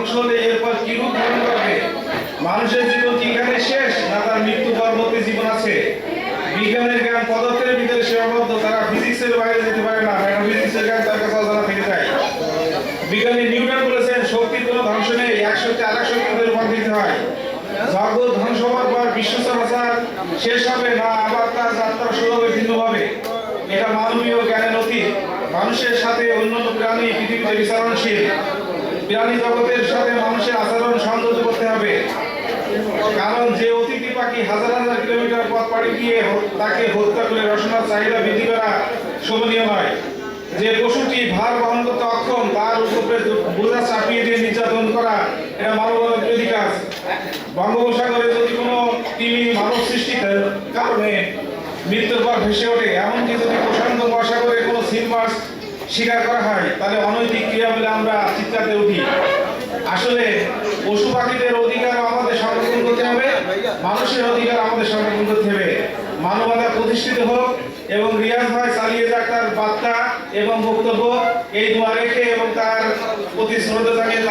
ধ্বংস হলে এরপর কি রূপ ধারণ করবে? মানুষের জীবন কি এখানে শেষ, না তার মৃত্যু পরবর্তী জীবন আছে? বিজ্ঞানের জ্ঞান পদার্থের ভিতরে সীমাবদ্ধ, তারা ফিজিক্সের বাইরে যেতে পারে না, ফিজিক্সের জ্ঞান তার কাছে অজানা থেকে যায়। বিজ্ঞানী নিউটন বলেছেন শক্তির কোনো ধ্বংস নেই, এক শক্তি আরেক শক্তিতে রূপান্তরিত হয়। জগৎ ধ্বংস হওয়ার পর বিশ্ব চলাচল শেষ হবে না, আবার তার যাত্রা শুরু হবে ভিন্নভাবে। এটা মানবীয় জ্ঞানের অতীত। মানুষের সাথে অন্যান্য প্রাণী পৃথিবীতে বিচরণশীল, প্রাণী জগতের সাথে মানুষের আচরণ সংযত করতে হবে। কারণ যে অতিথি পাখি হাজার হাজার কিলোমিটার পথ পাড়ি দিয়ে তাকে হত্যা করে রসনার চাহিদা বৃদ্ধি করা শোভনীয় নয়। যে পশুটি ভার বহন করতে অক্ষম তার উপরে বোঝা চাপিয়ে দিয়ে নির্যাতন করা, এটা মানবতার বিরোধী কাজ। বঙ্গোপসাগরে যদি কোনো তিমি মানব সৃষ্টির কারণে মৃত্যুর পর ভেসে ওঠে, এমনকি যদি প্রশান্ত মহাসাগরে কোনো সিল মাছ শিকার করা হয়, তাহলে অনৈতিক ক্রিয়া বলে আমরা চিৎকারতে উঠি। আসলে পশু পাখিদের অধিকার আমাদের সংরক্ষণ করতে হবে, মানুষের অধিকার আমাদের সংরক্ষণ করতে হবে। মানবতা প্রতিষ্ঠিত হোক এবং রিয়াজ ভাই চালিয়ে যাক তার বার্তা এবং বক্তব্য, এই দোয়া রেখে এবং তার প্রতি শ্রদ্ধা জানিয়ে